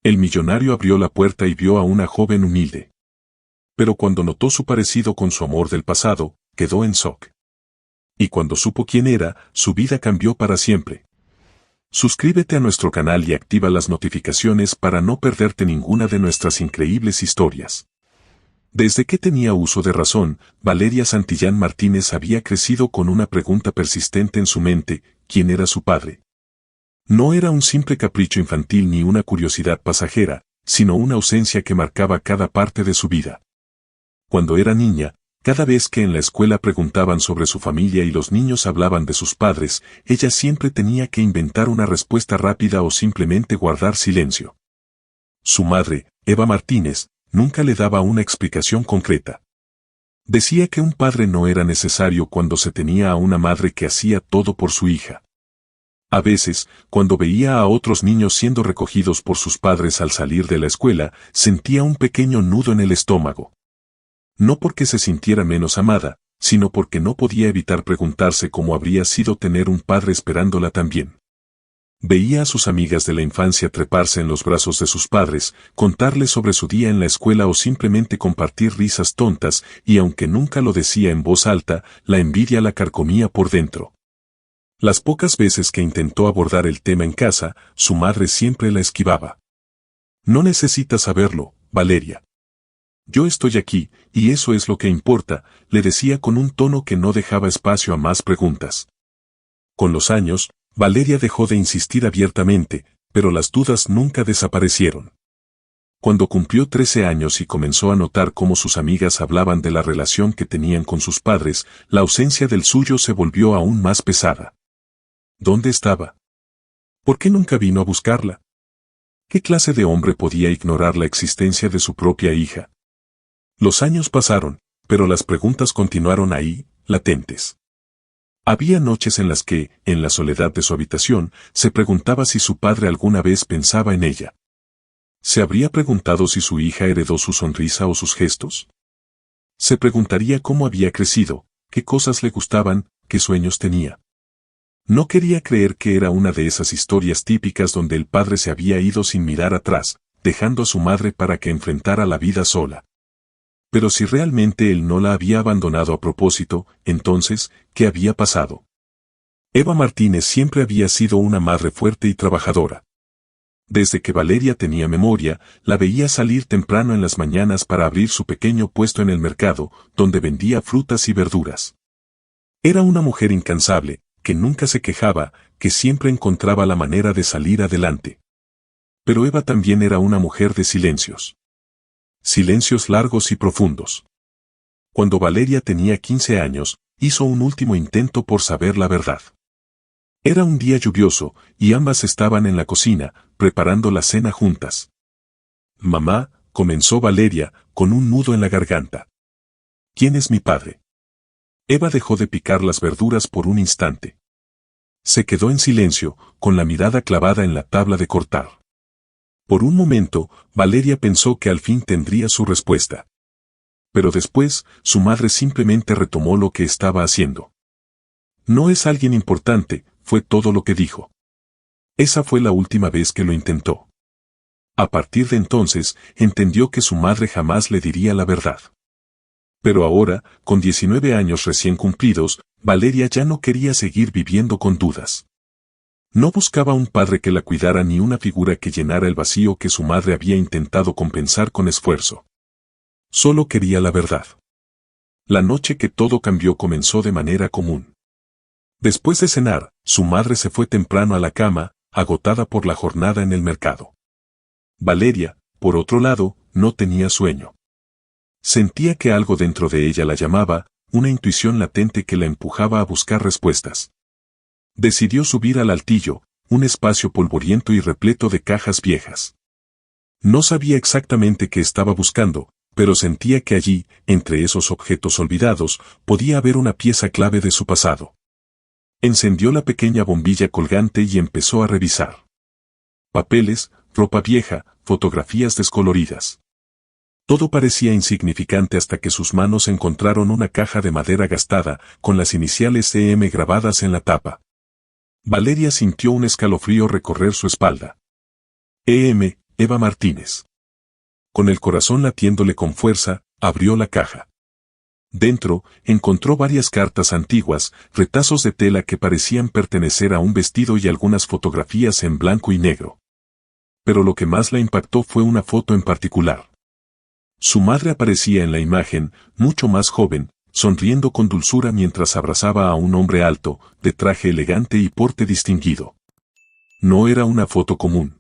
El millonario abrió la puerta y vio a una joven humilde. Pero cuando notó su parecido con su amor del pasado, quedó en shock. Y cuando supo quién era, su vida cambió para siempre. Suscríbete a nuestro canal y activa las notificaciones para no perderte ninguna de nuestras increíbles historias. Desde que tenía uso de razón, Valeria Santillán Martínez había crecido con una pregunta persistente en su mente: ¿quién era su padre? No era un simple capricho infantil ni una curiosidad pasajera, sino una ausencia que marcaba cada parte de su vida. Cuando era niña, cada vez que en la escuela preguntaban sobre su familia y los niños hablaban de sus padres, ella siempre tenía que inventar una respuesta rápida o simplemente guardar silencio. Su madre, Eva Martínez, nunca le daba una explicación concreta. Decía que un padre no era necesario cuando se tenía a una madre que hacía todo por su hija. A veces, cuando veía a otros niños siendo recogidos por sus padres al salir de la escuela, sentía un pequeño nudo en el estómago. No porque se sintiera menos amada, sino porque no podía evitar preguntarse cómo habría sido tener un padre esperándola también. Veía a sus amigas de la infancia treparse en los brazos de sus padres, contarles sobre su día en la escuela o simplemente compartir risas tontas, y aunque nunca lo decía en voz alta, la envidia la carcomía por dentro. Las pocas veces que intentó abordar el tema en casa, su madre siempre la esquivaba. No necesitas saberlo, Valeria. Yo estoy aquí, y eso es lo que importa, le decía con un tono que no dejaba espacio a más preguntas. Con los años, Valeria dejó de insistir abiertamente, pero las dudas nunca desaparecieron. Cuando cumplió 13 años y comenzó a notar cómo sus amigas hablaban de la relación que tenían con sus padres, la ausencia del suyo se volvió aún más pesada. ¿Dónde estaba? ¿Por qué nunca vino a buscarla? ¿Qué clase de hombre podía ignorar la existencia de su propia hija? Los años pasaron, pero las preguntas continuaron ahí, latentes. Había noches en las que, en la soledad de su habitación, se preguntaba si su padre alguna vez pensaba en ella. ¿Se habría preguntado si su hija heredó su sonrisa o sus gestos? Se preguntaría cómo había crecido, qué cosas le gustaban, qué sueños tenía. No quería creer que era una de esas historias típicas donde el padre se había ido sin mirar atrás, dejando a su madre para que enfrentara la vida sola. Pero si realmente él no la había abandonado a propósito, entonces, ¿qué había pasado? Eva Martínez siempre había sido una madre fuerte y trabajadora. Desde que Valeria tenía memoria, la veía salir temprano en las mañanas para abrir su pequeño puesto en el mercado, donde vendía frutas y verduras. Era una mujer incansable, que nunca se quejaba, que siempre encontraba la manera de salir adelante. Pero Eva también era una mujer de silencios. Silencios largos y profundos. Cuando Valeria tenía 15 años, hizo un último intento por saber la verdad. Era un día lluvioso, y ambas estaban en la cocina, preparando la cena juntas. Mamá, comenzó Valeria, con un nudo en la garganta. ¿Quién es mi padre? Eva dejó de picar las verduras por un instante. Se quedó en silencio, con la mirada clavada en la tabla de cortar. Por un momento, Valeria pensó que al fin tendría su respuesta. Pero después, su madre simplemente retomó lo que estaba haciendo. No es alguien importante, fue todo lo que dijo. Esa fue la última vez que lo intentó. A partir de entonces, entendió que su madre jamás le diría la verdad. Pero ahora, con 19 años recién cumplidos, Valeria ya no quería seguir viviendo con dudas. No buscaba un padre que la cuidara ni una figura que llenara el vacío que su madre había intentado compensar con esfuerzo. Solo quería la verdad. La noche que todo cambió comenzó de manera común. Después de cenar, su madre se fue temprano a la cama, agotada por la jornada en el mercado. Valeria, por otro lado, no tenía sueño. Sentía que algo dentro de ella la llamaba, una intuición latente que la empujaba a buscar respuestas. Decidió subir al altillo, un espacio polvoriento y repleto de cajas viejas. No sabía exactamente qué estaba buscando, pero sentía que allí, entre esos objetos olvidados, podía haber una pieza clave de su pasado. Encendió la pequeña bombilla colgante y empezó a revisar. Papeles, ropa vieja, fotografías descoloridas. Todo parecía insignificante hasta que sus manos encontraron una caja de madera gastada, con las iniciales EM grabadas en la tapa. Valeria sintió un escalofrío recorrer su espalda. EM, Eva Martínez. Con el corazón latiéndole con fuerza, abrió la caja. Dentro, encontró varias cartas antiguas, retazos de tela que parecían pertenecer a un vestido y algunas fotografías en blanco y negro. Pero lo que más la impactó fue una foto en particular. Su madre aparecía en la imagen, mucho más joven, sonriendo con dulzura mientras abrazaba a un hombre alto, de traje elegante y porte distinguido. No era una foto común.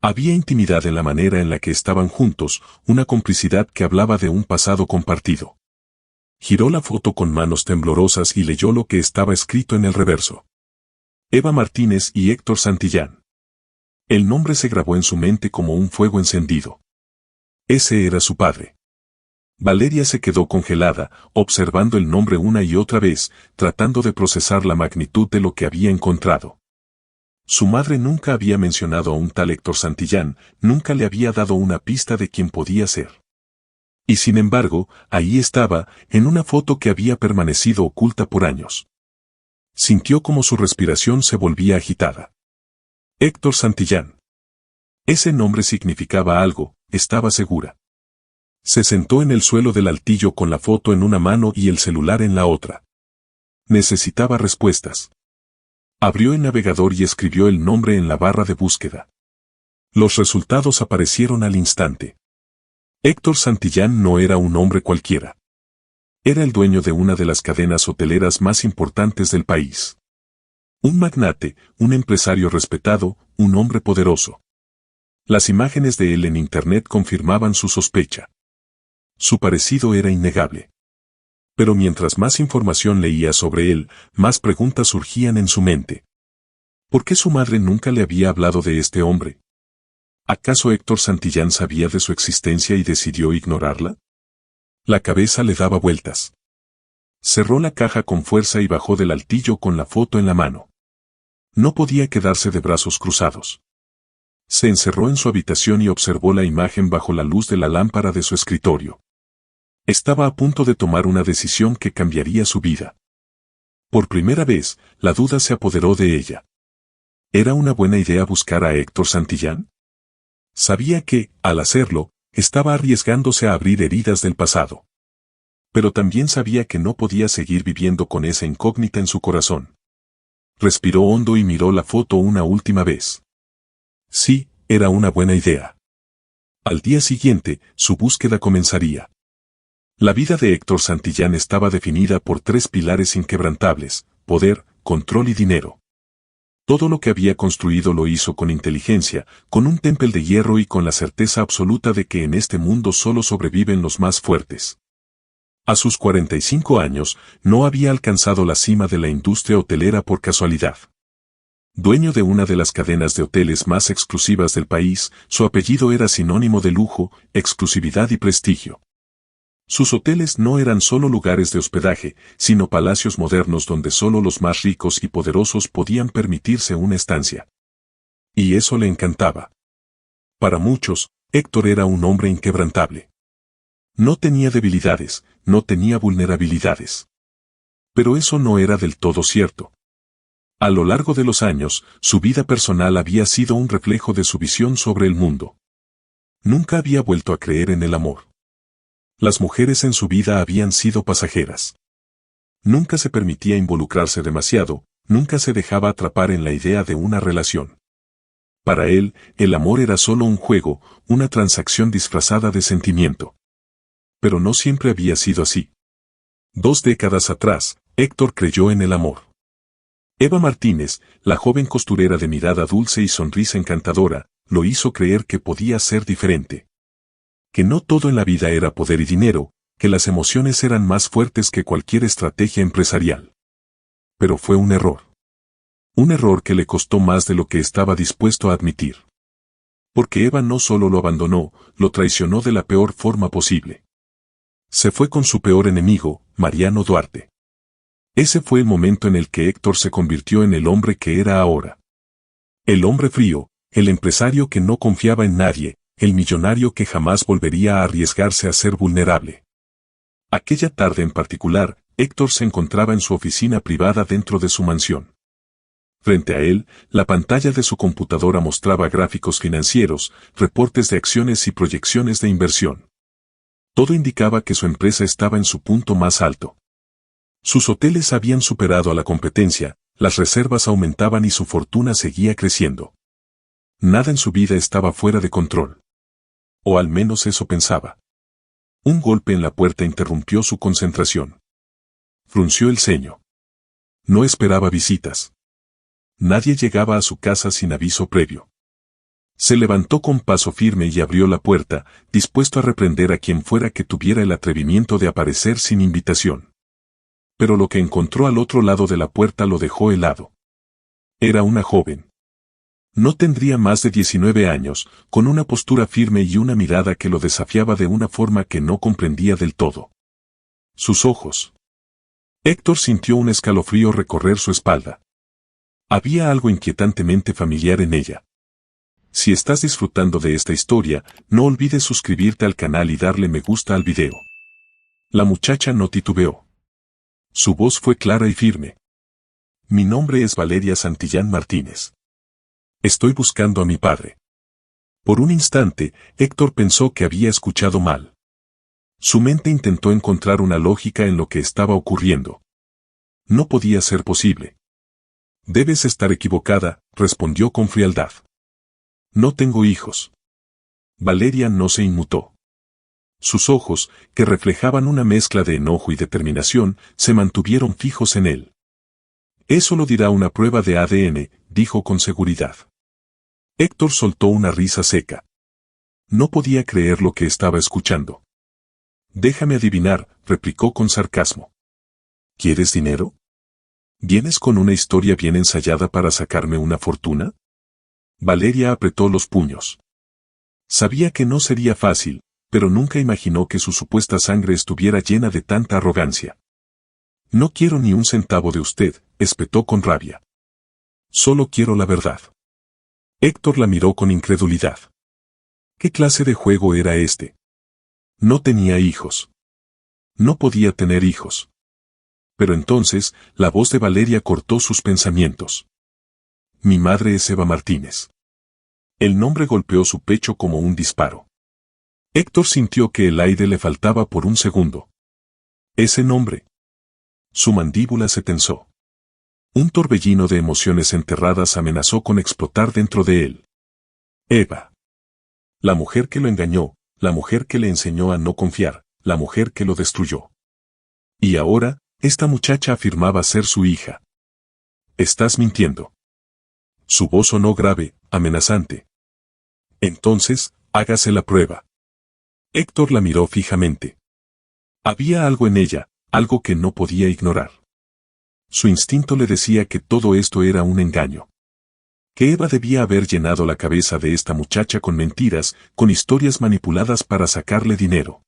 Había intimidad en la manera en la que estaban juntos, una complicidad que hablaba de un pasado compartido. Giró la foto con manos temblorosas y leyó lo que estaba escrito en el reverso. Eva Martínez y Héctor Santillán. El nombre se grabó en su mente como un fuego encendido. Ese era su padre. Valeria se quedó congelada, observando el nombre una y otra vez, tratando de procesar la magnitud de lo que había encontrado. Su madre nunca había mencionado a un tal Héctor Santillán, nunca le había dado una pista de quién podía ser. Y sin embargo, ahí estaba, en una foto que había permanecido oculta por años. Sintió como su respiración se volvía agitada. Héctor Santillán. Ese nombre significaba algo, estaba segura. Se sentó en el suelo del altillo con la foto en una mano y el celular en la otra. Necesitaba respuestas. Abrió el navegador y escribió el nombre en la barra de búsqueda. Los resultados aparecieron al instante. Héctor Santillán no era un hombre cualquiera. Era el dueño de una de las cadenas hoteleras más importantes del país. Un magnate, un empresario respetado, un hombre poderoso. Las imágenes de él en Internet confirmaban su sospecha. Su parecido era innegable. Pero mientras más información leía sobre él, más preguntas surgían en su mente. ¿Por qué su madre nunca le había hablado de este hombre? ¿Acaso Héctor Santillán sabía de su existencia y decidió ignorarla? La cabeza le daba vueltas. Cerró la caja con fuerza y bajó del altillo con la foto en la mano. No podía quedarse de brazos cruzados. Se encerró en su habitación y observó la imagen bajo la luz de la lámpara de su escritorio. Estaba a punto de tomar una decisión que cambiaría su vida. Por primera vez, la duda se apoderó de ella. ¿Era una buena idea buscar a Héctor Santillán? Sabía que, al hacerlo, estaba arriesgándose a abrir heridas del pasado. Pero también sabía que no podía seguir viviendo con esa incógnita en su corazón. Respiró hondo y miró la foto una última vez. Sí, era una buena idea. Al día siguiente, su búsqueda comenzaría. La vida de Héctor Santillán estaba definida por 3 pilares inquebrantables: poder, control y dinero. Todo lo que había construido lo hizo con inteligencia, con un temple de hierro y con la certeza absoluta de que en este mundo solo sobreviven los más fuertes. A sus 45 años, no había alcanzado la cima de la industria hotelera por casualidad. Dueño de una de las cadenas de hoteles más exclusivas del país, su apellido era sinónimo de lujo, exclusividad y prestigio. Sus hoteles no eran solo lugares de hospedaje, sino palacios modernos donde solo los más ricos y poderosos podían permitirse una estancia. Y eso le encantaba. Para muchos, Héctor era un hombre inquebrantable. No tenía debilidades, no tenía vulnerabilidades. Pero eso no era del todo cierto. A lo largo de los años, su vida personal había sido un reflejo de su visión sobre el mundo. Nunca había vuelto a creer en el amor. Las mujeres en su vida habían sido pasajeras. Nunca se permitía involucrarse demasiado, nunca se dejaba atrapar en la idea de una relación. Para él, el amor era solo un juego, una transacción disfrazada de sentimiento. Pero no siempre había sido así. 2 décadas atrás, Héctor creyó en el amor. Eva Martínez, la joven costurera de mirada dulce y sonrisa encantadora, lo hizo creer que podía ser diferente. Que no todo en la vida era poder y dinero, que las emociones eran más fuertes que cualquier estrategia empresarial. Pero fue un error. Un error que le costó más de lo que estaba dispuesto a admitir. Porque Eva no solo lo abandonó, lo traicionó de la peor forma posible. Se fue con su peor enemigo, Mariano Duarte. Ese fue el momento en el que Héctor se convirtió en el hombre que era ahora. El hombre frío, el empresario que no confiaba en nadie, el millonario que jamás volvería a arriesgarse a ser vulnerable. Aquella tarde en particular, Héctor se encontraba en su oficina privada dentro de su mansión. Frente a él, la pantalla de su computadora mostraba gráficos financieros, reportes de acciones y proyecciones de inversión. Todo indicaba que su empresa estaba en su punto más alto. Sus hoteles habían superado a la competencia, las reservas aumentaban y su fortuna seguía creciendo. Nada en su vida estaba fuera de control. O al menos eso pensaba. Un golpe en la puerta interrumpió su concentración. Frunció el ceño. No esperaba visitas. Nadie llegaba a su casa sin aviso previo. Se levantó con paso firme y abrió la puerta, dispuesto a reprender a quien fuera que tuviera el atrevimiento de aparecer sin invitación. Pero lo que encontró al otro lado de la puerta lo dejó helado. Era una joven. No tendría más de 19 años, con una postura firme y una mirada que lo desafiaba de una forma que no comprendía del todo. Sus ojos. Héctor sintió un escalofrío recorrer su espalda. Había algo inquietantemente familiar en ella. Si estás disfrutando de esta historia, no olvides suscribirte al canal y darle me gusta al video. La muchacha no titubeó. Su voz fue clara y firme. Mi nombre es Valeria Santillán Martínez. Estoy buscando a mi padre. Por un instante, Héctor pensó que había escuchado mal. Su mente intentó encontrar una lógica en lo que estaba ocurriendo. No podía ser posible. Debes estar equivocada, respondió con frialdad. No tengo hijos. Valeria no se inmutó. Sus ojos, que reflejaban una mezcla de enojo y determinación, se mantuvieron fijos en él. Eso lo dirá una prueba de ADN, dijo con seguridad. Héctor soltó una risa seca. No podía creer lo que estaba escuchando. Déjame adivinar, replicó con sarcasmo. ¿Quieres dinero? ¿Vienes con una historia bien ensayada para sacarme una fortuna? Valeria apretó los puños. Sabía que no sería fácil, pero nunca imaginó que su supuesta sangre estuviera llena de tanta arrogancia. No quiero ni un centavo de usted, espetó con rabia. Solo quiero la verdad. Héctor la miró con incredulidad. ¿Qué clase de juego era este? No tenía hijos. No podía tener hijos. Pero entonces, la voz de Valeria cortó sus pensamientos. Mi madre es Eva Martínez. El nombre golpeó su pecho como un disparo. Héctor sintió que el aire le faltaba por un segundo. Ese nombre. Su mandíbula se tensó. Un torbellino de emociones enterradas amenazó con explotar dentro de él. Eva. La mujer que lo engañó, la mujer que le enseñó a no confiar, la mujer que lo destruyó. Y ahora, esta muchacha afirmaba ser su hija. Estás mintiendo. Su voz sonó grave, amenazante. Entonces, hágase la prueba. Héctor la miró fijamente. Había algo en ella, algo que no podía ignorar. Su instinto le decía que todo esto era un engaño. Que Eva debía haber llenado la cabeza de esta muchacha con mentiras, con historias manipuladas para sacarle dinero.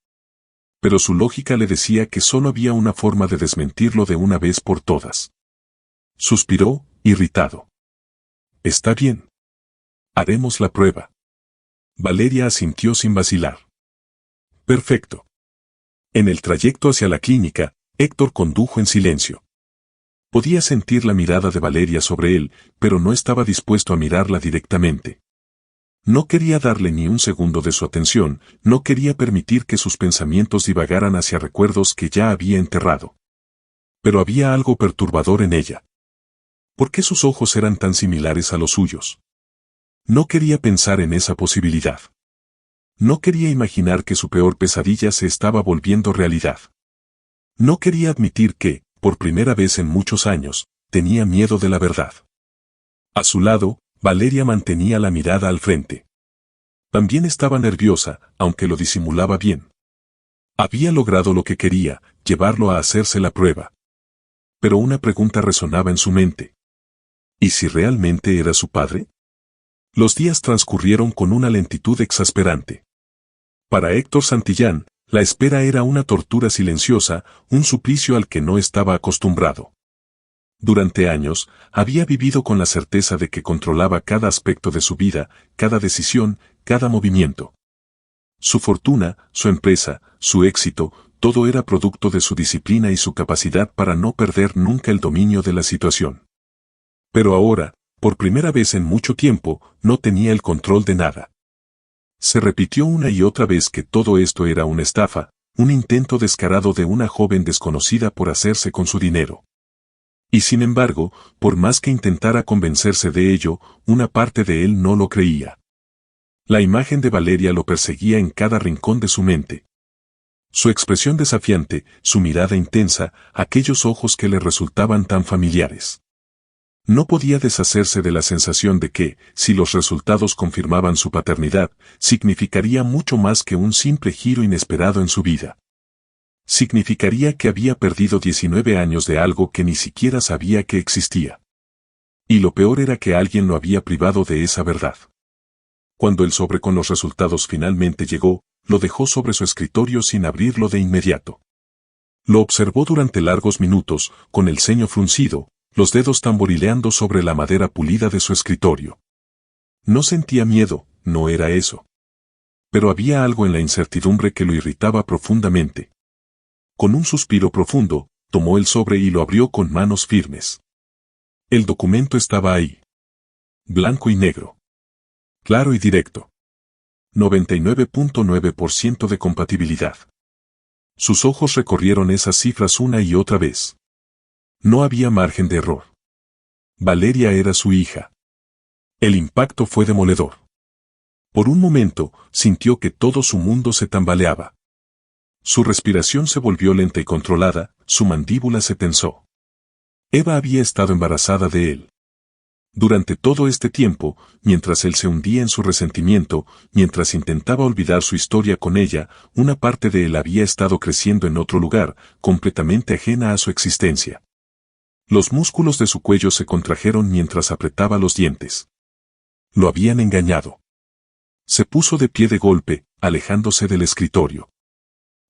Pero su lógica le decía que solo había una forma de desmentirlo de una vez por todas. Suspiró, irritado. Está bien. Haremos la prueba. Valeria asintió sin vacilar. Perfecto. En el trayecto hacia la clínica, Héctor condujo en silencio. Podía sentir la mirada de Valeria sobre él, pero no estaba dispuesto a mirarla directamente. No quería darle ni un segundo de su atención, no quería permitir que sus pensamientos divagaran hacia recuerdos que ya había enterrado. Pero había algo perturbador en ella. ¿Por qué sus ojos eran tan similares a los suyos? No quería pensar en esa posibilidad. No quería imaginar que su peor pesadilla se estaba volviendo realidad. No quería admitir que, por primera vez en muchos años, tenía miedo de la verdad. A su lado, Valeria mantenía la mirada al frente. También estaba nerviosa, aunque lo disimulaba bien. Había logrado lo que quería, llevarlo a hacerse la prueba. Pero una pregunta resonaba en su mente. ¿Y si realmente era su padre? Los días transcurrieron con una lentitud exasperante. Para Héctor Santillán, la espera era una tortura silenciosa, un suplicio al que no estaba acostumbrado. Durante años, había vivido con la certeza de que controlaba cada aspecto de su vida, cada decisión, cada movimiento. Su fortuna, su empresa, su éxito, todo era producto de su disciplina y su capacidad para no perder nunca el dominio de la situación. Pero ahora, por primera vez en mucho tiempo, no tenía el control de nada. Se repitió una y otra vez que todo esto era una estafa, un intento descarado de una joven desconocida por hacerse con su dinero. Y sin embargo, por más que intentara convencerse de ello, una parte de él no lo creía. La imagen de Valeria lo perseguía en cada rincón de su mente. Su expresión desafiante, su mirada intensa, aquellos ojos que le resultaban tan familiares. No podía deshacerse de la sensación de que, si los resultados confirmaban su paternidad, significaría mucho más que un simple giro inesperado en su vida. Significaría que había perdido 19 años de algo que ni siquiera sabía que existía. Y lo peor era que alguien lo había privado de esa verdad. Cuando el sobre con los resultados finalmente llegó, lo dejó sobre su escritorio sin abrirlo de inmediato. Lo observó durante largos minutos, con el ceño fruncido, los dedos tamborileando sobre la madera pulida de su escritorio. No sentía miedo, no era eso. Pero había algo en la incertidumbre que lo irritaba profundamente. Con un suspiro profundo, tomó el sobre y lo abrió con manos firmes. El documento estaba ahí. Blanco y negro. Claro y directo. 99.9% de compatibilidad. Sus ojos recorrieron esas cifras una y otra vez. No había margen de error. Valeria era su hija. El impacto fue demoledor. Por un momento, sintió que todo su mundo se tambaleaba. Su respiración se volvió lenta y controlada, su mandíbula se tensó. Eva había estado embarazada de él. Durante todo este tiempo, mientras él se hundía en su resentimiento, mientras intentaba olvidar su historia con ella, una parte de él había estado creciendo en otro lugar, completamente ajena a su existencia. Los músculos de su cuello se contrajeron mientras apretaba los dientes. Lo habían engañado. Se puso de pie de golpe, alejándose del escritorio.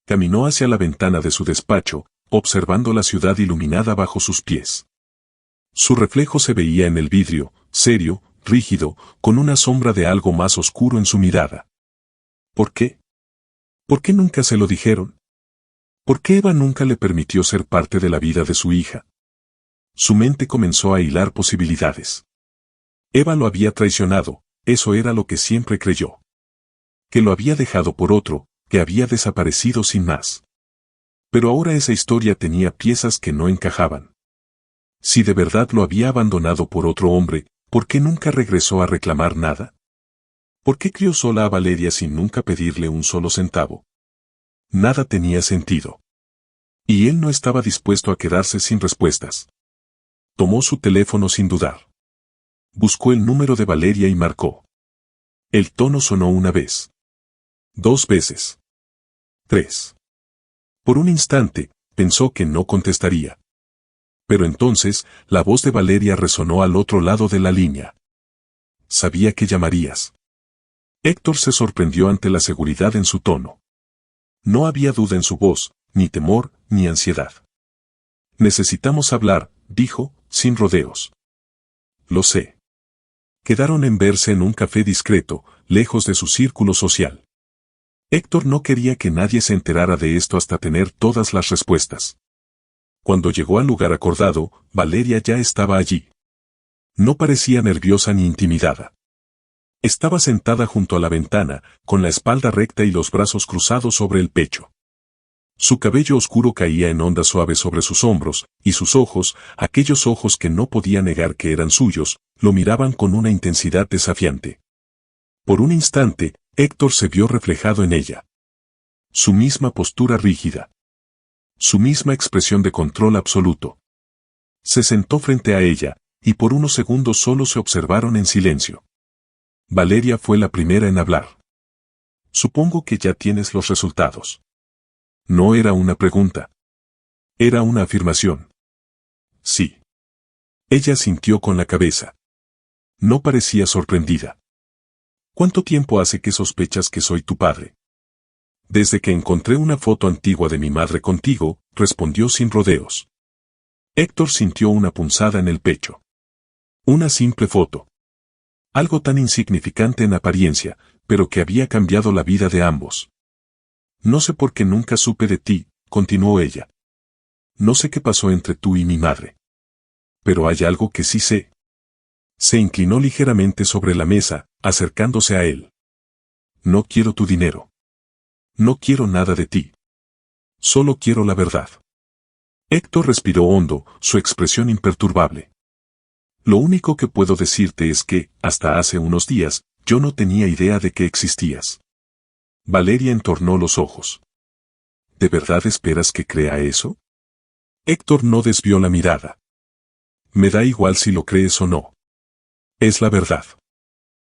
Caminó hacia la ventana de su despacho, observando la ciudad iluminada bajo sus pies. Su reflejo se veía en el vidrio, serio, rígido, con una sombra de algo más oscuro en su mirada. ¿Por qué? ¿Por qué nunca se lo dijeron? ¿Por qué Eva nunca le permitió ser parte de la vida de su hija? Su mente comenzó a hilar posibilidades. Eva lo había traicionado, eso era lo que siempre creyó. Que lo había dejado por otro, que había desaparecido sin más. Pero ahora esa historia tenía piezas que no encajaban. Si de verdad lo había abandonado por otro hombre, ¿por qué nunca regresó a reclamar nada? ¿Por qué crió sola a Valeria sin nunca pedirle un solo centavo? Nada tenía sentido. Y él no estaba dispuesto a quedarse sin respuestas. Tomó su teléfono sin dudar. Buscó el número de Valeria y marcó. El tono sonó una vez. 2 veces. 3. Por un instante, pensó que no contestaría. Pero entonces, la voz de Valeria resonó al otro lado de la línea. Sabía que llamarías. Héctor se sorprendió ante la seguridad en su tono. No había duda en su voz, ni temor, ni ansiedad. Necesitamos hablar, dijo, sin rodeos. Lo sé. Quedaron en verse en un café discreto, lejos de su círculo social. Héctor no quería que nadie se enterara de esto hasta tener todas las respuestas. Cuando llegó al lugar acordado, Valeria ya estaba allí. No parecía nerviosa ni intimidada. Estaba sentada junto a la ventana, con la espalda recta y los brazos cruzados sobre el pecho. Su cabello oscuro caía en ondas suaves sobre sus hombros, y sus ojos, aquellos ojos que no podía negar que eran suyos, lo miraban con una intensidad desafiante. Por un instante, Héctor se vio reflejado en ella. Su misma postura rígida. Su misma expresión de control absoluto. Se sentó frente a ella, y por unos segundos solo se observaron en silencio. Valeria fue la primera en hablar. Supongo que ya tienes los resultados. No era una pregunta. Era una afirmación. Sí. Ella sintió con la cabeza. No parecía sorprendida. ¿Cuánto tiempo hace que sospechas que soy tu padre? Desde que encontré una foto antigua de mi madre contigo, respondió sin rodeos. Héctor sintió una punzada en el pecho. Una simple foto. Algo tan insignificante en apariencia, pero que había cambiado la vida de ambos. No sé por qué nunca supe de ti, continuó ella. No sé qué pasó entre tú y mi madre. Pero hay algo que sí sé. Se inclinó ligeramente sobre la mesa, acercándose a él. No quiero tu dinero. No quiero nada de ti. Solo quiero la verdad. Héctor respiró hondo, su expresión imperturbable. Lo único que puedo decirte es que, hasta hace unos días, yo no tenía idea de que existías. Valeria entornó los ojos. ¿De verdad esperas que crea eso? Héctor no desvió la mirada. Me da igual si lo crees o no. Es la verdad.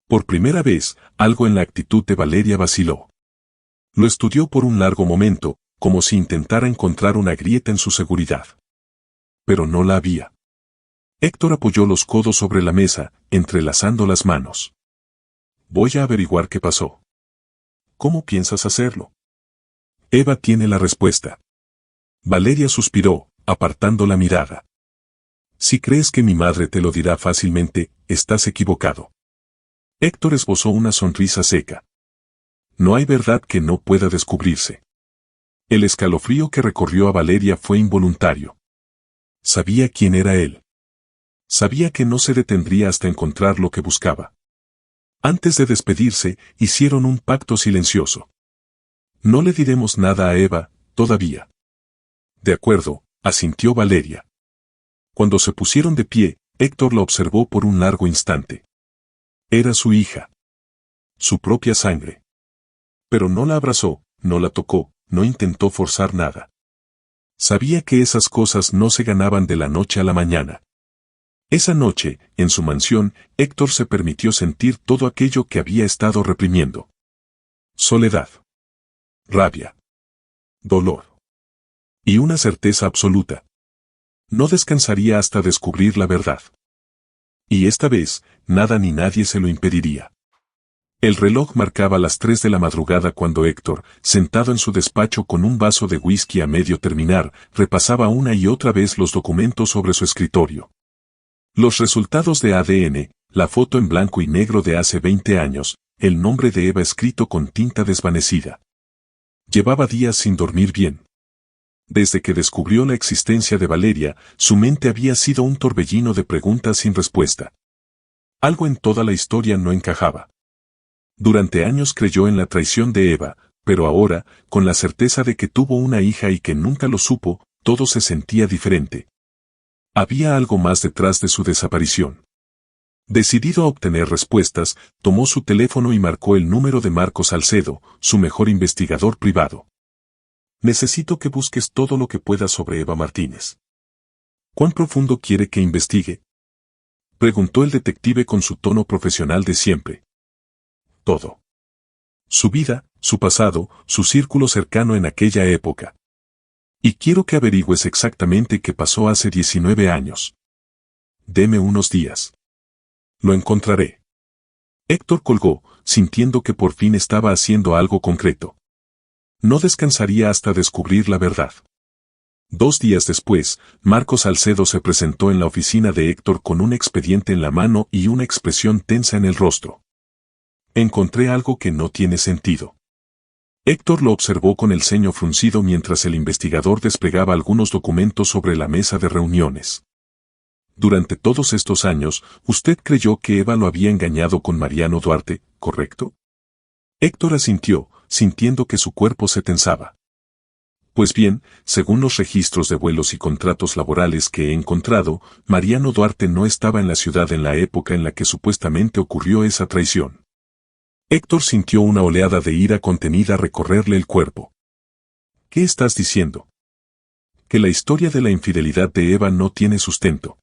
Por primera vez, algo en la actitud de Valeria vaciló. Lo estudió por un largo momento, como si intentara encontrar una grieta en su seguridad. Pero no la había. Héctor apoyó los codos sobre la mesa, entrelazando las manos. Voy a averiguar qué pasó. ¿Cómo piensas hacerlo? Eva tiene la respuesta. Valeria suspiró, apartando la mirada. Si crees que mi madre te lo dirá fácilmente, estás equivocado. Héctor esbozó una sonrisa seca. No hay verdad que no pueda descubrirse. El escalofrío que recorrió a Valeria fue involuntario. Sabía quién era él. Sabía que no se detendría hasta encontrar lo que buscaba. Antes de despedirse, hicieron un pacto silencioso. No le diremos nada a Eva, todavía. De acuerdo, asintió Valeria. Cuando se pusieron de pie, Héctor la observó por un largo instante. Era su hija. Su propia sangre. Pero no la abrazó, no la tocó, no intentó forzar nada. Sabía que esas cosas no se ganaban de la noche a la mañana. Esa noche, en su mansión, Héctor se permitió sentir todo aquello que había estado reprimiendo. Soledad. Rabia. Dolor. Y una certeza absoluta. No descansaría hasta descubrir la verdad. Y esta vez, nada ni nadie se lo impediría. El reloj marcaba las 3 de la madrugada cuando Héctor, sentado en su despacho con un vaso de whisky a medio terminar, repasaba una y otra vez los documentos sobre su escritorio. Los resultados de ADN, la foto en blanco y negro de hace 20 años, el nombre de Eva escrito con tinta desvanecida. Llevaba días sin dormir bien. Desde que descubrió la existencia de Valeria, su mente había sido un torbellino de preguntas sin respuesta. Algo en toda la historia no encajaba. Durante años creyó en la traición de Eva, pero ahora, con la certeza de que tuvo una hija y que nunca lo supo, todo se sentía diferente. Había algo más detrás de su desaparición. Decidido a obtener respuestas, tomó su teléfono y marcó el número de Marcos Salcedo, su mejor investigador privado. Necesito que busques todo lo que puedas sobre Eva Martínez. ¿Cuán profundo quiere que investigue? Preguntó el detective con su tono profesional de siempre. Todo. Su vida, su pasado, su círculo cercano en aquella época. Y quiero que averigües exactamente qué pasó hace 19 años. Deme unos días. Lo encontraré. Héctor colgó, sintiendo que por fin estaba haciendo algo concreto. No descansaría hasta descubrir la verdad. 2 días después, Marcos Salcedo se presentó en la oficina de Héctor con un expediente en la mano y una expresión tensa en el rostro. Encontré algo que no tiene sentido. Héctor lo observó con el ceño fruncido mientras el investigador desplegaba algunos documentos sobre la mesa de reuniones. Durante todos estos años, usted creyó que Eva lo había engañado con Mariano Duarte, ¿correcto? Héctor asintió, sintiendo que su cuerpo se tensaba. Pues bien, según los registros de vuelos y contratos laborales que he encontrado, Mariano Duarte no estaba en la ciudad en la época en la que supuestamente ocurrió esa traición. Héctor sintió una oleada de ira contenida recorrerle el cuerpo. ¿Qué estás diciendo? Que la historia de la infidelidad de Eva no tiene sustento.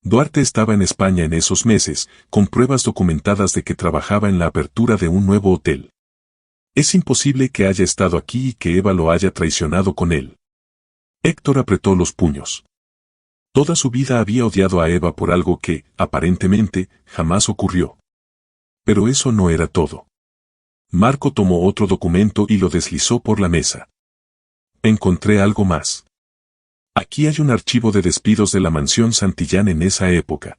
Duarte estaba en España en esos meses, con pruebas documentadas de que trabajaba en la apertura de un nuevo hotel. Es imposible que haya estado aquí y que Eva lo haya traicionado con él. Héctor apretó los puños. Toda su vida había odiado a Eva por algo que, aparentemente, jamás ocurrió. Pero eso no era todo. Marco tomó otro documento y lo deslizó por la mesa. Encontré algo más. Aquí hay un archivo de despidos de la mansión Santillán en esa época.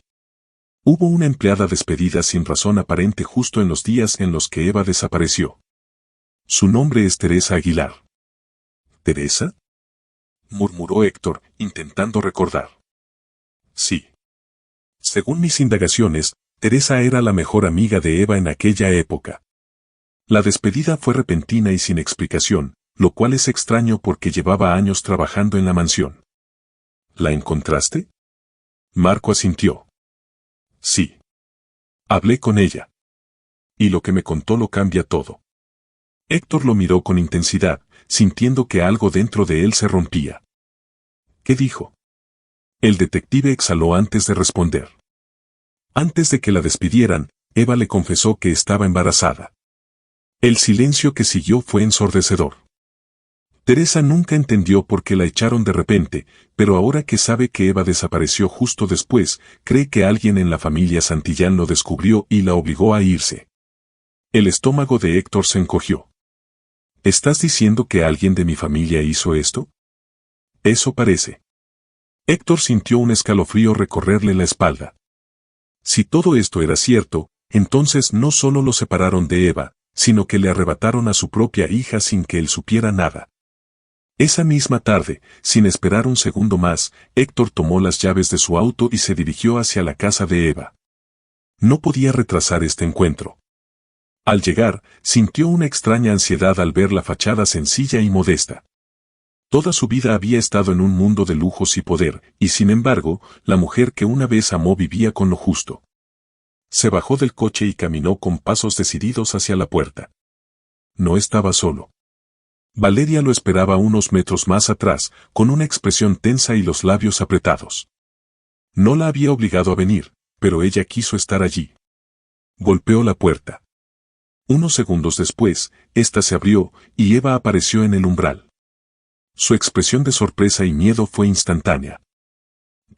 Hubo una empleada despedida sin razón aparente justo en los días en los que Eva desapareció. Su nombre es Teresa Aguilar. ¿Teresa? Murmuró Héctor, intentando recordar. Sí. Según mis indagaciones, Teresa era la mejor amiga de Eva en aquella época. La despedida fue repentina y sin explicación, lo cual es extraño porque llevaba años trabajando en la mansión. ¿La encontraste? Marco asintió. Sí. Hablé con ella. Y lo que me contó lo cambia todo. Héctor lo miró con intensidad, sintiendo que algo dentro de él se rompía. ¿Qué dijo? El detective exhaló antes de responder. Antes de que la despidieran, Eva le confesó que estaba embarazada. El silencio que siguió fue ensordecedor. Teresa nunca entendió por qué la echaron de repente, pero ahora que sabe que Eva desapareció justo después, cree que alguien en la familia Santillán lo descubrió y la obligó a irse. El estómago de Héctor se encogió. ¿Estás diciendo que alguien de mi familia hizo esto? Eso parece. Héctor sintió un escalofrío recorrerle la espalda. Si todo esto era cierto, entonces no solo lo separaron de Eva, sino que le arrebataron a su propia hija sin que él supiera nada. Esa misma tarde, sin esperar un segundo más, Héctor tomó las llaves de su auto y se dirigió hacia la casa de Eva. No podía retrasar este encuentro. Al llegar, sintió una extraña ansiedad al ver la fachada sencilla y modesta. Toda su vida había estado en un mundo de lujos y poder, y sin embargo, la mujer que una vez amó vivía con lo justo. Se bajó del coche y caminó con pasos decididos hacia la puerta. No estaba solo. Valeria lo esperaba unos metros más atrás, con una expresión tensa y los labios apretados. No la había obligado a venir, pero ella quiso estar allí. Golpeó la puerta. Unos segundos después, ésta se abrió, y Eva apareció en el umbral. Su expresión de sorpresa y miedo fue instantánea.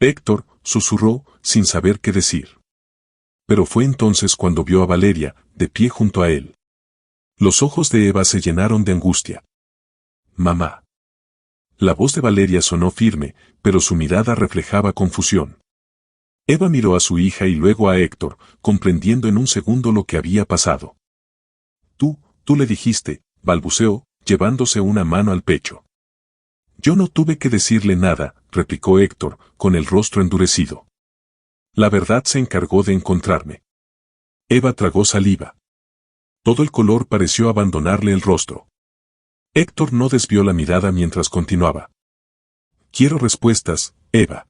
Héctor, susurró, sin saber qué decir. Pero fue entonces cuando vio a Valeria, de pie junto a él. Los ojos de Eva se llenaron de angustia. Mamá. La voz de Valeria sonó firme, pero su mirada reflejaba confusión. Eva miró a su hija y luego a Héctor, comprendiendo en un segundo lo que había pasado. Tú le dijiste, balbuceó, llevándose una mano al pecho. Yo no tuve que decirle nada, replicó Héctor, con el rostro endurecido. La verdad se encargó de encontrarme. Eva tragó saliva. Todo el color pareció abandonarle el rostro. Héctor no desvió la mirada mientras continuaba. Quiero respuestas, Eva.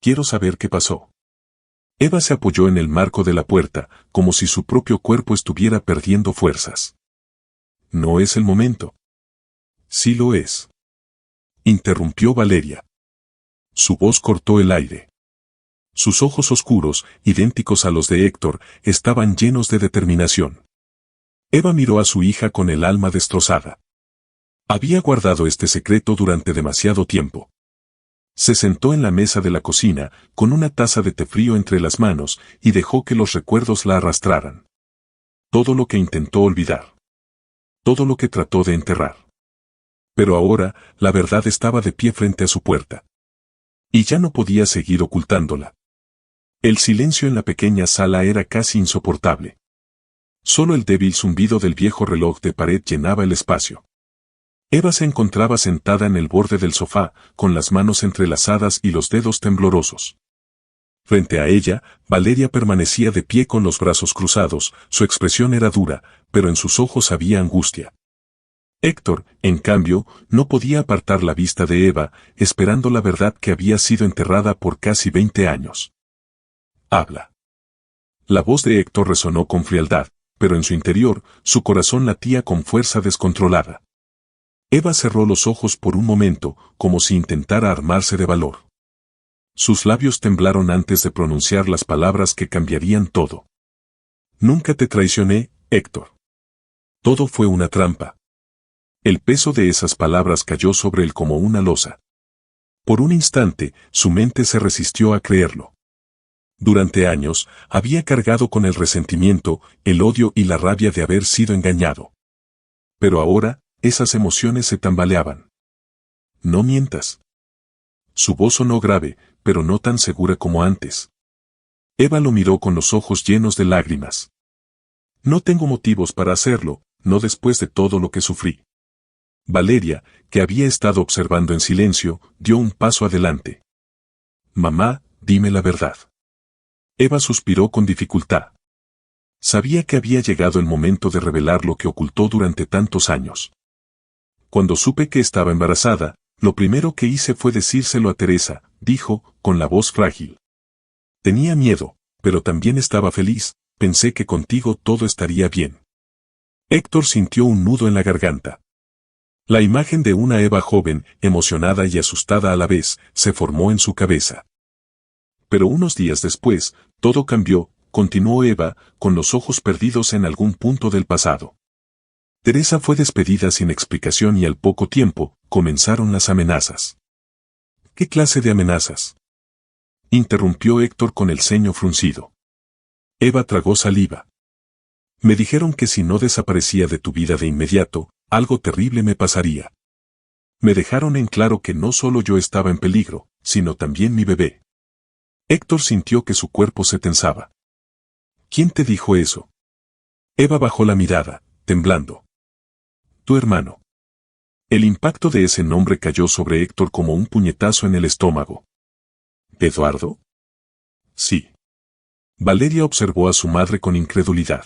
Quiero saber qué pasó. Eva se apoyó en el marco de la puerta, como si su propio cuerpo estuviera perdiendo fuerzas. No es el momento. Sí lo es. Interrumpió Valeria. Su voz cortó el aire. Sus ojos oscuros, idénticos a los de Héctor, estaban llenos de determinación. Eva miró a su hija con el alma destrozada. Había guardado este secreto durante demasiado tiempo. Se sentó en la mesa de la cocina, con una taza de té frío entre las manos, y dejó que los recuerdos la arrastraran. Todo lo que intentó olvidar. Todo lo que trató de enterrar. Pero ahora, la verdad estaba de pie frente a su puerta. Y ya no podía seguir ocultándola. El silencio en la pequeña sala era casi insoportable. Solo el débil zumbido del viejo reloj de pared llenaba el espacio. Eva se encontraba sentada en el borde del sofá, con las manos entrelazadas y los dedos temblorosos. Frente a ella, Valeria permanecía de pie con los brazos cruzados, su expresión era dura, pero en sus ojos había angustia. Héctor, en cambio, no podía apartar la vista de Eva, esperando la verdad que había sido enterrada por casi 20 años. Habla. La voz de Héctor resonó con frialdad, pero en su interior, su corazón latía con fuerza descontrolada. Eva cerró los ojos por un momento, como si intentara armarse de valor. Sus labios temblaron antes de pronunciar las palabras que cambiarían todo. Nunca te traicioné, Héctor. Todo fue una trampa. El peso de esas palabras cayó sobre él como una losa. Por un instante, su mente se resistió a creerlo. Durante años, había cargado con el resentimiento, el odio y la rabia de haber sido engañado. Pero ahora, esas emociones se tambaleaban. No mientas. Su voz sonó grave, pero no tan segura como antes. Eva lo miró con los ojos llenos de lágrimas. No tengo motivos para hacerlo, no después de todo lo que sufrí. Valeria, que había estado observando en silencio, dio un paso adelante. Mamá, dime la verdad. Eva suspiró con dificultad. Sabía que había llegado el momento de revelar lo que ocultó durante tantos años. Cuando supe que estaba embarazada, lo primero que hice fue decírselo a Teresa, dijo, con la voz frágil. Tenía miedo, pero también estaba feliz, pensé que contigo todo estaría bien. Héctor sintió un nudo en la garganta. La imagen de una Eva joven, emocionada y asustada a la vez, se formó en su cabeza. Pero unos días después, todo cambió, continuó Eva, con los ojos perdidos en algún punto del pasado. Teresa fue despedida sin explicación y al poco tiempo, comenzaron las amenazas. ¿Qué clase de amenazas?, interrumpió Héctor con el ceño fruncido. Eva tragó saliva. Me dijeron que si no desaparecía de tu vida de inmediato, algo terrible me pasaría. Me dejaron en claro que no solo yo estaba en peligro, sino también mi bebé. Héctor sintió que su cuerpo se tensaba. ¿Quién te dijo eso? Eva bajó la mirada, temblando. Tu hermano. El impacto de ese nombre cayó sobre Héctor como un puñetazo en el estómago. ¿Eduardo? Sí. Valeria observó a su madre con incredulidad.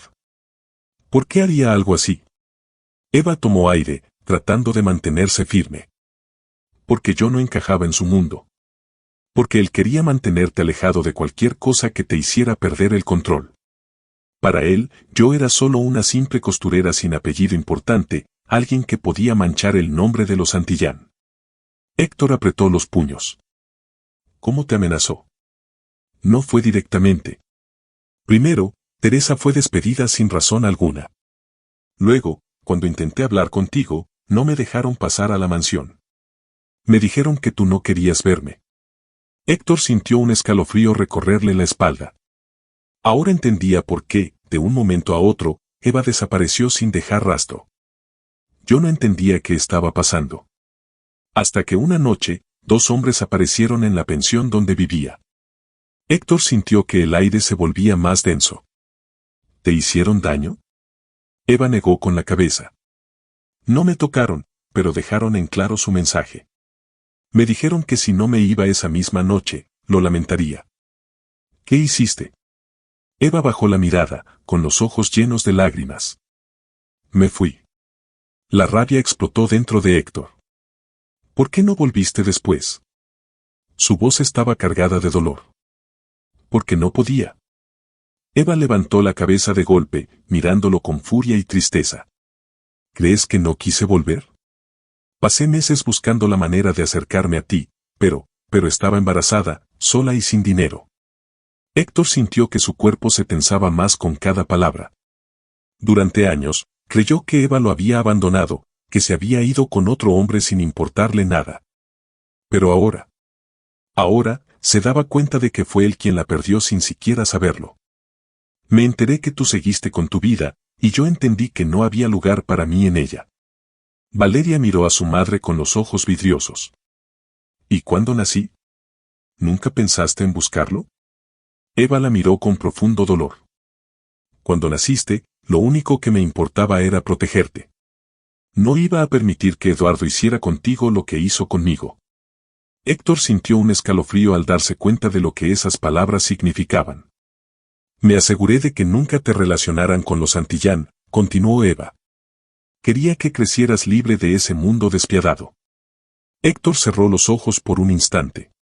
¿Por qué haría algo así? Eva tomó aire, tratando de mantenerse firme. Porque yo no encajaba en su mundo. Porque él quería mantenerte alejado de cualquier cosa que te hiciera perder el control. Para él, yo era solo una simple costurera sin apellido importante, alguien que podía manchar el nombre de los Santillán. Héctor apretó los puños. ¿Cómo te amenazó? No fue directamente. Primero, Teresa fue despedida sin razón alguna. Luego, cuando intenté hablar contigo, no me dejaron pasar a la mansión. Me dijeron que tú no querías verme. Héctor sintió un escalofrío recorrerle la espalda. Ahora entendía por qué, de un momento a otro, Eva desapareció sin dejar rastro. Yo no entendía qué estaba pasando. Hasta que una noche, dos hombres aparecieron en la pensión donde vivía. Héctor sintió que el aire se volvía más denso. ¿Te hicieron daño? Eva negó con la cabeza. No me tocaron, pero dejaron en claro su mensaje. Me dijeron que si no me iba esa misma noche, lo lamentaría. ¿Qué hiciste? Eva bajó la mirada, con los ojos llenos de lágrimas. Me fui. La rabia explotó dentro de Héctor. ¿Por qué no volviste después? Su voz estaba cargada de dolor. Porque no podía. Eva levantó la cabeza de golpe, mirándolo con furia y tristeza. ¿Crees que no quise volver? Pasé meses buscando la manera de acercarme a ti, pero estaba embarazada, sola y sin dinero. Héctor sintió que su cuerpo se tensaba más con cada palabra. Durante años, creyó que Eva lo había abandonado, que se había ido con otro hombre sin importarle nada. Pero ahora, se daba cuenta de que fue él quien la perdió sin siquiera saberlo. Me enteré que tú seguiste con tu vida, y yo entendí que no había lugar para mí en ella. Valeria miró a su madre con los ojos vidriosos. ¿Y cuándo nací? ¿Nunca pensaste en buscarlo? Eva la miró con profundo dolor. Cuando naciste, lo único que me importaba era protegerte. No iba a permitir que Eduardo hiciera contigo lo que hizo conmigo. Héctor sintió un escalofrío al darse cuenta de lo que esas palabras significaban. Me aseguré de que nunca te relacionaran con los Santillán, continuó Eva. Quería que crecieras libre de ese mundo despiadado. Héctor cerró los ojos por un instante.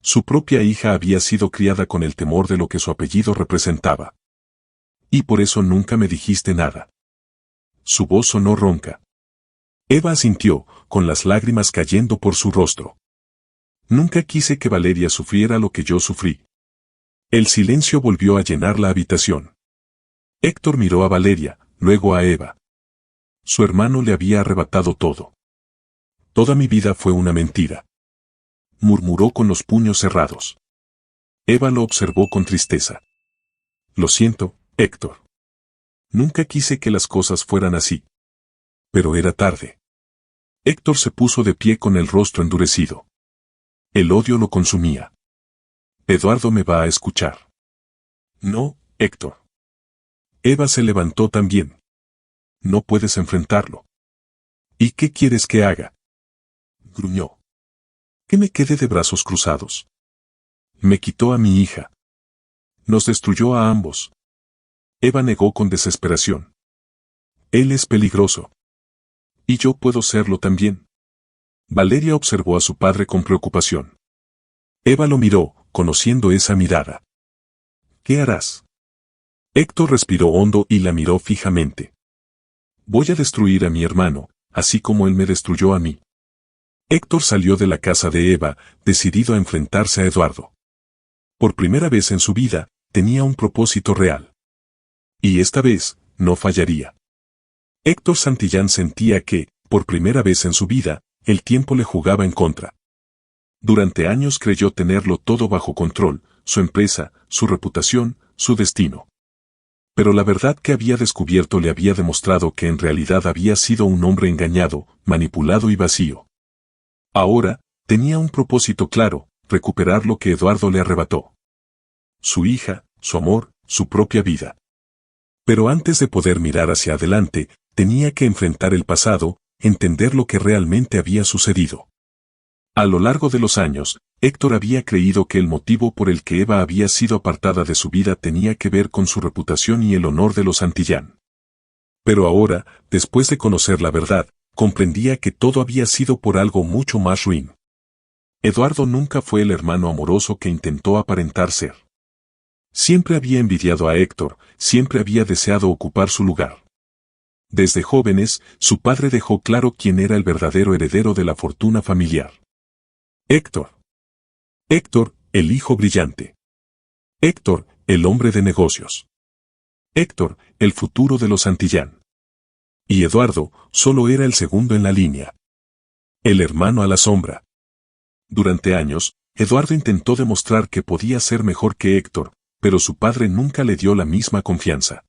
Su propia hija había sido criada con el temor de lo que su apellido representaba. Y por eso nunca me dijiste nada. Su voz sonó ronca. Eva asintió, con las lágrimas cayendo por su rostro. Nunca quise que Valeria sufriera lo que yo sufrí. El silencio volvió a llenar la habitación. Héctor miró a Valeria, luego a Eva. Su hermano le había arrebatado todo. Toda mi vida fue una mentira. Murmuró con los puños cerrados. Eva lo observó con tristeza. Lo siento, Héctor. Nunca quise que las cosas fueran así. Pero era tarde. Héctor se puso de pie con el rostro endurecido. El odio lo consumía. Eduardo me va a escuchar. No, Héctor. Eva se levantó también. No puedes enfrentarlo. ¿Y qué quieres que haga? Gruñó. ¿Que me quede de brazos cruzados? Me quitó a mi hija. Nos destruyó a ambos. Eva negó con desesperación. Él es peligroso. Y yo puedo serlo también. Valeria observó a su padre con preocupación. Eva lo miró, conociendo esa mirada. ¿Qué harás? Héctor respiró hondo y la miró fijamente. Voy a destruir a mi hermano, así como él me destruyó a mí. Héctor salió de la casa de Eva, decidido a enfrentarse a Eduardo. Por primera vez en su vida, tenía un propósito real. Y esta vez, no fallaría. Héctor Santillán sentía que, por primera vez en su vida, el tiempo le jugaba en contra. Durante años creyó tenerlo todo bajo control, su empresa, su reputación, su destino. Pero la verdad que había descubierto le había demostrado que en realidad había sido un hombre engañado, manipulado y vacío. Ahora, tenía un propósito claro, recuperar lo que Eduardo le arrebató. Su hija, su amor, su propia vida. Pero antes de poder mirar hacia adelante, tenía que enfrentar el pasado, entender lo que realmente había sucedido. A lo largo de los años, Héctor había creído que el motivo por el que Eva había sido apartada de su vida tenía que ver con su reputación y el honor de los Santillán. Pero ahora, después de conocer la verdad, comprendía que todo había sido por algo mucho más ruin. Eduardo nunca fue el hermano amoroso que intentó aparentar ser. Siempre había envidiado a Héctor, siempre había deseado ocupar su lugar. Desde jóvenes, su padre dejó claro quién era el verdadero heredero de la fortuna familiar. Héctor. Héctor, el hijo brillante. Héctor, el hombre de negocios. Héctor, el futuro de los Santillán. Y Eduardo, solo era el segundo en la línea. El hermano a la sombra. Durante años, Eduardo intentó demostrar que podía ser mejor que Héctor, pero su padre nunca le dio la misma confianza.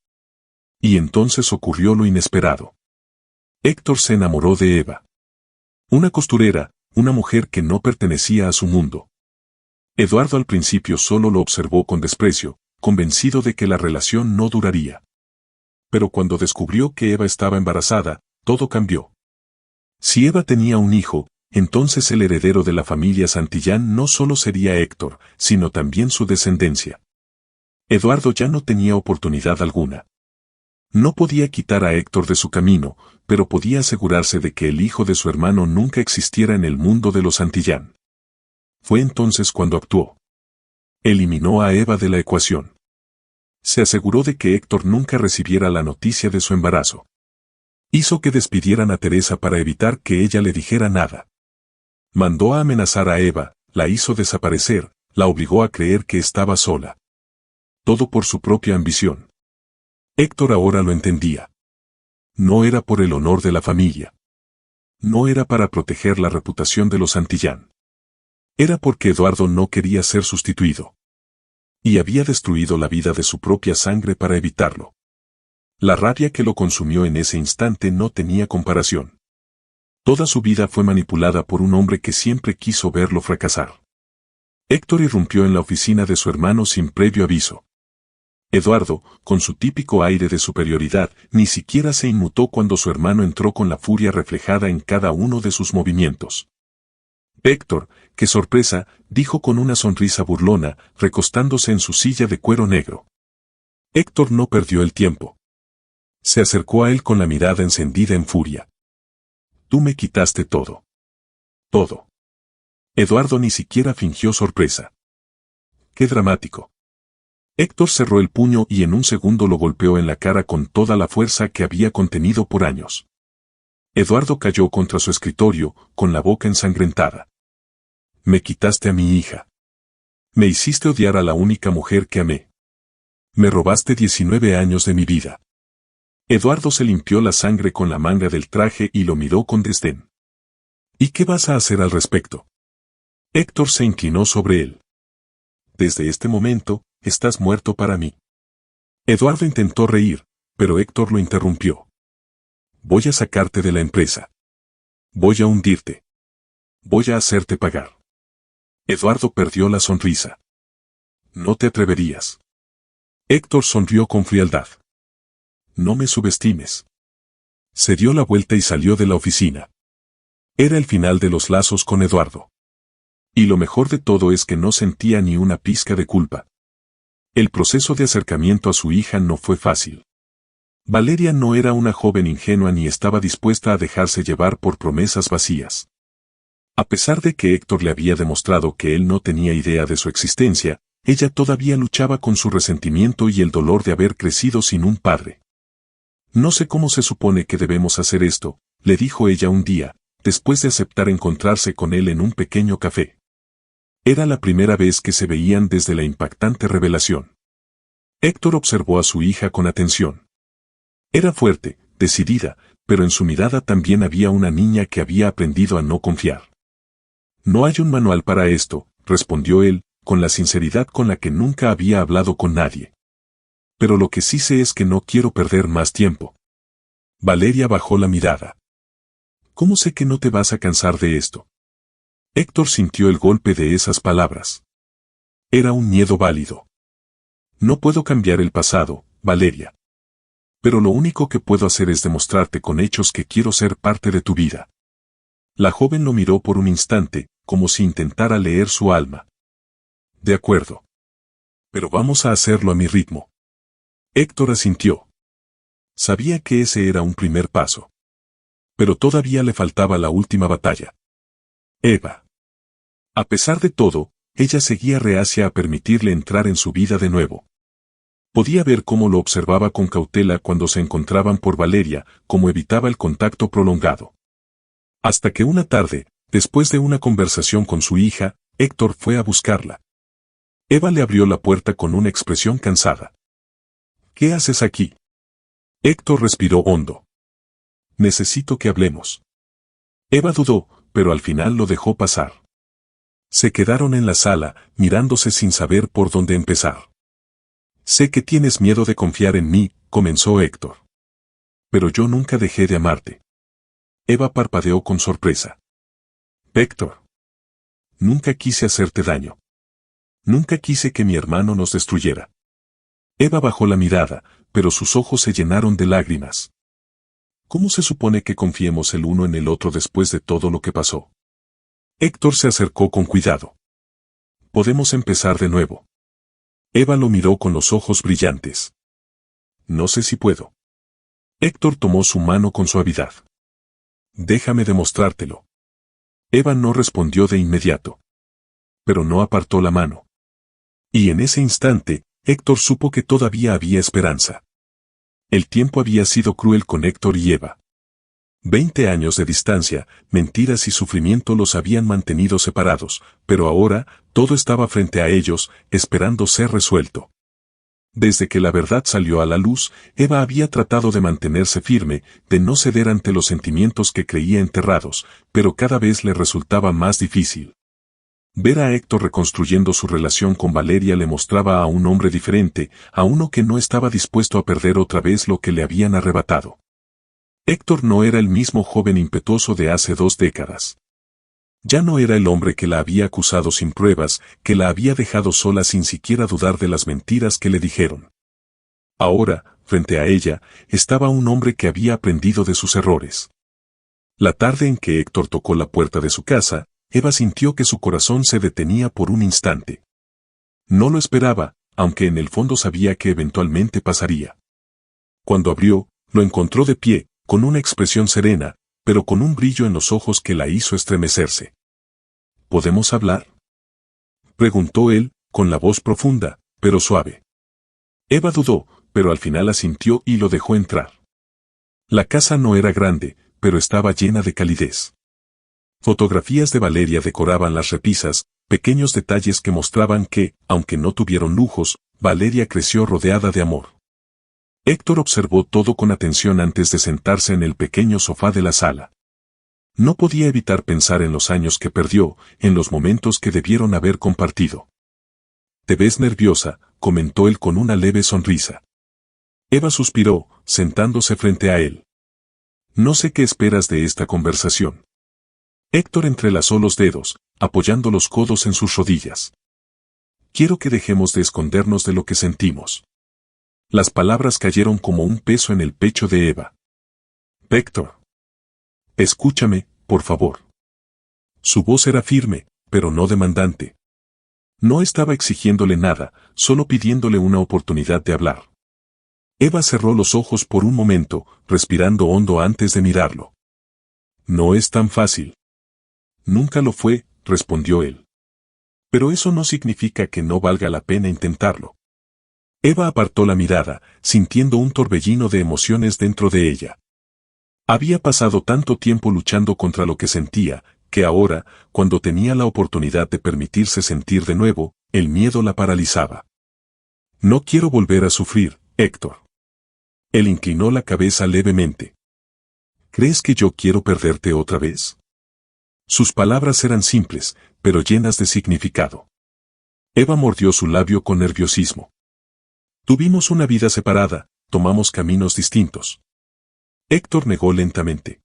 Y entonces ocurrió lo inesperado. Héctor se enamoró de Eva. Una costurera, una mujer que no pertenecía a su mundo. Eduardo al principio solo lo observó con desprecio, convencido de que la relación no duraría. Pero cuando descubrió que Eva estaba embarazada, todo cambió. Si Eva tenía un hijo, entonces el heredero de la familia Santillán no solo sería Héctor, sino también su descendencia. Eduardo ya no tenía oportunidad alguna. No podía quitar a Héctor de su camino, pero podía asegurarse de que el hijo de su hermano nunca existiera en el mundo de los Santillán. Fue entonces cuando actuó. Eliminó a Eva de la ecuación. Se aseguró de que Héctor nunca recibiera la noticia de su embarazo. Hizo que despidieran a Teresa para evitar que ella le dijera nada. Mandó a amenazar a Eva, la hizo desaparecer, la obligó a creer que estaba sola. Todo por su propia ambición. Héctor ahora lo entendía. No era por el honor de la familia. No era para proteger la reputación de los Santillán. Era porque Eduardo no quería ser sustituido. Y había destruido la vida de su propia sangre para evitarlo. La rabia que lo consumió en ese instante no tenía comparación. Toda su vida fue manipulada por un hombre que siempre quiso verlo fracasar. Héctor irrumpió en la oficina de su hermano sin previo aviso. Eduardo, con su típico aire de superioridad, ni siquiera se inmutó cuando su hermano entró con la furia reflejada en cada uno de sus movimientos. Héctor, qué sorpresa, dijo con una sonrisa burlona, recostándose en su silla de cuero negro. Héctor no perdió el tiempo. Se acercó a él con la mirada encendida en furia. Tú me quitaste todo. Todo. Eduardo ni siquiera fingió sorpresa. Qué dramático. Héctor cerró el puño y en un segundo lo golpeó en la cara con toda la fuerza que había contenido por años. Eduardo cayó contra su escritorio, con la boca ensangrentada. Me quitaste a mi hija. Me hiciste odiar a la única mujer que amé. Me robaste 19 años de mi vida. Eduardo se limpió la sangre con la manga del traje y lo miró con desdén. ¿Y qué vas a hacer al respecto? Héctor se inclinó sobre él. Desde este momento, estás muerto para mí. Eduardo intentó reír, pero Héctor lo interrumpió. Voy a sacarte de la empresa. Voy a hundirte. Voy a hacerte pagar. Eduardo perdió la sonrisa. No te atreverías. Héctor sonrió con frialdad. No me subestimes. Se dio la vuelta y salió de la oficina. Era el final de los lazos con Eduardo. Y lo mejor de todo es que no sentía ni una pizca de culpa. El proceso de acercamiento a su hija no fue fácil. Valeria no era una joven ingenua ni estaba dispuesta a dejarse llevar por promesas vacías. A pesar de que Héctor le había demostrado que él no tenía idea de su existencia, ella todavía luchaba con su resentimiento y el dolor de haber crecido sin un padre. No sé cómo se supone que debemos hacer esto, le dijo ella un día, después de aceptar encontrarse con él en un pequeño café. Era la primera vez que se veían desde la impactante revelación. Héctor observó a su hija con atención. Era fuerte, decidida, pero en su mirada también había una niña que había aprendido a no confiar. No hay un manual para esto, respondió él, con la sinceridad con la que nunca había hablado con nadie. Pero lo que sí sé es que no quiero perder más tiempo. Valeria bajó la mirada. ¿Cómo sé que no te vas a cansar de esto? Héctor sintió el golpe de esas palabras. Era un miedo válido. No puedo cambiar el pasado, Valeria. Pero lo único que puedo hacer es demostrarte con hechos que quiero ser parte de tu vida. La joven lo miró por un instante, como si intentara leer su alma. De acuerdo. Pero vamos a hacerlo a mi ritmo. Héctor asintió. Sabía que ese era un primer paso. Pero todavía le faltaba la última batalla. Eva. A pesar de todo, ella seguía reacia a permitirle entrar en su vida de nuevo. Podía ver cómo lo observaba con cautela cuando se encontraban por Valeria, cómo evitaba el contacto prolongado. Hasta que una tarde, después de una conversación con su hija, Héctor fue a buscarla. Eva le abrió la puerta con una expresión cansada. ¿Qué haces aquí? Héctor respiró hondo. Necesito que hablemos. Eva dudó, pero al final lo dejó pasar. Se quedaron en la sala, mirándose sin saber por dónde empezar. Sé que tienes miedo de confiar en mí, comenzó Héctor. Pero yo nunca dejé de amarte. Eva parpadeó con sorpresa. Héctor. Nunca quise hacerte daño. Nunca quise que mi hermano nos destruyera. Eva bajó la mirada, pero sus ojos se llenaron de lágrimas. ¿Cómo se supone que confiemos el uno en el otro después de todo lo que pasó? Héctor se acercó con cuidado. Podemos empezar de nuevo. Eva lo miró con los ojos brillantes. No sé si puedo. Héctor tomó su mano con suavidad. Déjame demostrártelo. Eva no respondió de inmediato. Pero no apartó la mano. Y en ese instante, Héctor supo que todavía había esperanza. El tiempo había sido cruel con Héctor y Eva. 20 años de distancia, mentiras y sufrimiento los habían mantenido separados, pero ahora, todo estaba frente a ellos, esperando ser resuelto. Desde que la verdad salió a la luz, Eva había tratado de mantenerse firme, de no ceder ante los sentimientos que creía enterrados, pero cada vez le resultaba más difícil. Ver a Héctor reconstruyendo su relación con Valeria le mostraba a un hombre diferente, a uno que no estaba dispuesto a perder otra vez lo que le habían arrebatado. Héctor no era el mismo joven impetuoso de hace 2 décadas. Ya no era el hombre que la había acusado sin pruebas, que la había dejado sola sin siquiera dudar de las mentiras que le dijeron. Ahora, frente a ella, estaba un hombre que había aprendido de sus errores. La tarde en que Héctor tocó la puerta de su casa, Eva sintió que su corazón se detenía por un instante. No lo esperaba, aunque en el fondo sabía que eventualmente pasaría. Cuando abrió, lo encontró de pie, con una expresión serena, pero con un brillo en los ojos que la hizo estremecerse. ¿Podemos hablar?, preguntó él, con la voz profunda, pero suave. Eva dudó, pero al final asintió y lo dejó entrar. La casa no era grande, pero estaba llena de calidez. Fotografías de Valeria decoraban las repisas, pequeños detalles que mostraban que, aunque no tuvieron lujos, Valeria creció rodeada de amor. Héctor observó todo con atención antes de sentarse en el pequeño sofá de la sala. No podía evitar pensar en los años que perdió, en los momentos que debieron haber compartido. «Te ves nerviosa», comentó él con una leve sonrisa. Eva suspiró, sentándose frente a él. «No sé qué esperas de esta conversación». Héctor entrelazó los dedos, apoyando los codos en sus rodillas. «Quiero que dejemos de escondernos de lo que sentimos». Las palabras cayeron como un peso en el pecho de Eva. «Héctor. Escúchame, por favor». Su voz era firme, pero no demandante. No estaba exigiéndole nada, solo pidiéndole una oportunidad de hablar. Eva cerró los ojos por un momento, respirando hondo antes de mirarlo. No es tan fácil. Nunca lo fue, respondió él. Pero eso no significa que no valga la pena intentarlo. Eva apartó la mirada, sintiendo un torbellino de emociones dentro de ella. Había pasado tanto tiempo luchando contra lo que sentía, que ahora, cuando tenía la oportunidad de permitirse sentir de nuevo, el miedo la paralizaba. No quiero volver a sufrir, Héctor. Él inclinó la cabeza levemente. ¿Crees que yo quiero perderte otra vez? Sus palabras eran simples, pero llenas de significado. Eva mordió su labio con nerviosismo. Tuvimos una vida separada, tomamos caminos distintos. Héctor negó lentamente.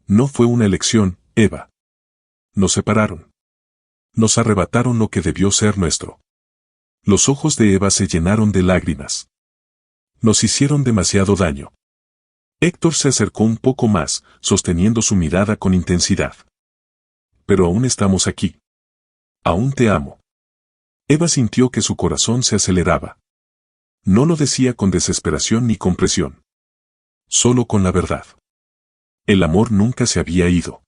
No fue una elección, Eva. Nos separaron. Nos arrebataron lo que debió ser nuestro. Los ojos de Eva se llenaron de lágrimas. Nos hicieron demasiado daño. Héctor se acercó un poco más, sosteniendo su mirada con intensidad. Pero aún estamos aquí. Aún te amo. Eva sintió que su corazón se aceleraba. No lo decía con desesperación ni con presión. Solo con la verdad. El amor nunca se había ido.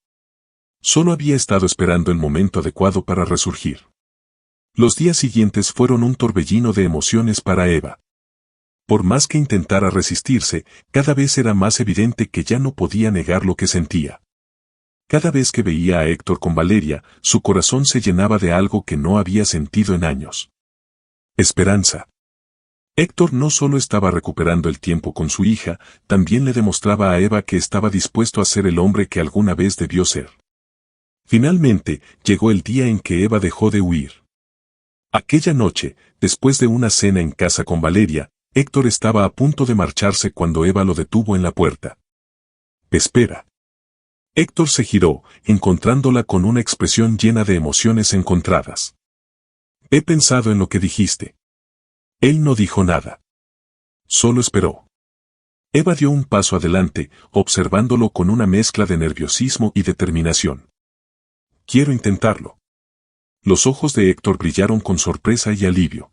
Solo había estado esperando el momento adecuado para resurgir. Los días siguientes fueron un torbellino de emociones para Eva. Por más que intentara resistirse, cada vez era más evidente que ya no podía negar lo que sentía. Cada vez que veía a Héctor con Valeria, su corazón se llenaba de algo que no había sentido en años. Esperanza. Héctor no solo estaba recuperando el tiempo con su hija, también le demostraba a Eva que estaba dispuesto a ser el hombre que alguna vez debió ser. Finalmente, llegó el día en que Eva dejó de huir. Aquella noche, después de una cena en casa con Valeria, Héctor estaba a punto de marcharse cuando Eva lo detuvo en la puerta. «Espera». Héctor se giró, encontrándola con una expresión llena de emociones encontradas. «He pensado en lo que dijiste». Él no dijo nada. Solo esperó. Eva dio un paso adelante, observándolo con una mezcla de nerviosismo y determinación. «Quiero intentarlo». Los ojos de Héctor brillaron con sorpresa y alivio.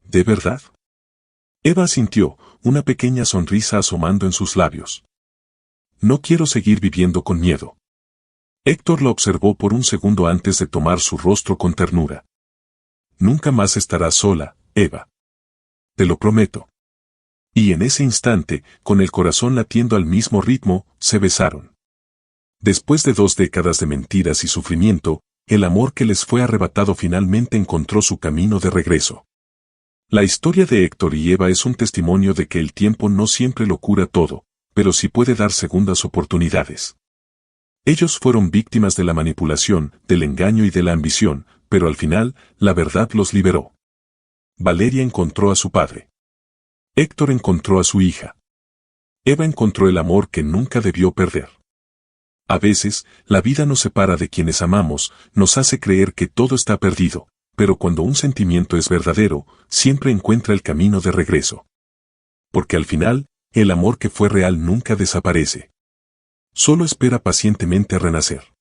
¿De verdad? Eva sintió una pequeña sonrisa asomando en sus labios. No quiero seguir viviendo con miedo. Héctor la observó por un segundo antes de tomar su rostro con ternura. Nunca más estarás sola, Eva. Te lo prometo. Y en ese instante, con el corazón latiendo al mismo ritmo, se besaron. Después de 2 décadas de mentiras y sufrimiento, el amor que les fue arrebatado finalmente encontró su camino de regreso. La historia de Héctor y Eva es un testimonio de que el tiempo no siempre lo cura todo, pero sí puede dar segundas oportunidades. Ellos fueron víctimas de la manipulación, del engaño y de la ambición, pero al final, la verdad los liberó. Valeria encontró a su padre. Héctor encontró a su hija. Eva encontró el amor que nunca debió perder. A veces, la vida nos separa de quienes amamos, nos hace creer que todo está perdido, pero cuando un sentimiento es verdadero, siempre encuentra el camino de regreso. Porque al final, el amor que fue real nunca desaparece. Solo espera pacientemente a renacer.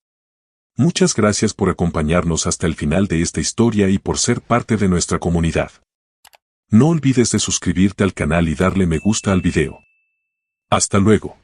Muchas gracias por acompañarnos hasta el final de esta historia y por ser parte de nuestra comunidad. No olvides de suscribirte al canal y darle me gusta al video. Hasta luego.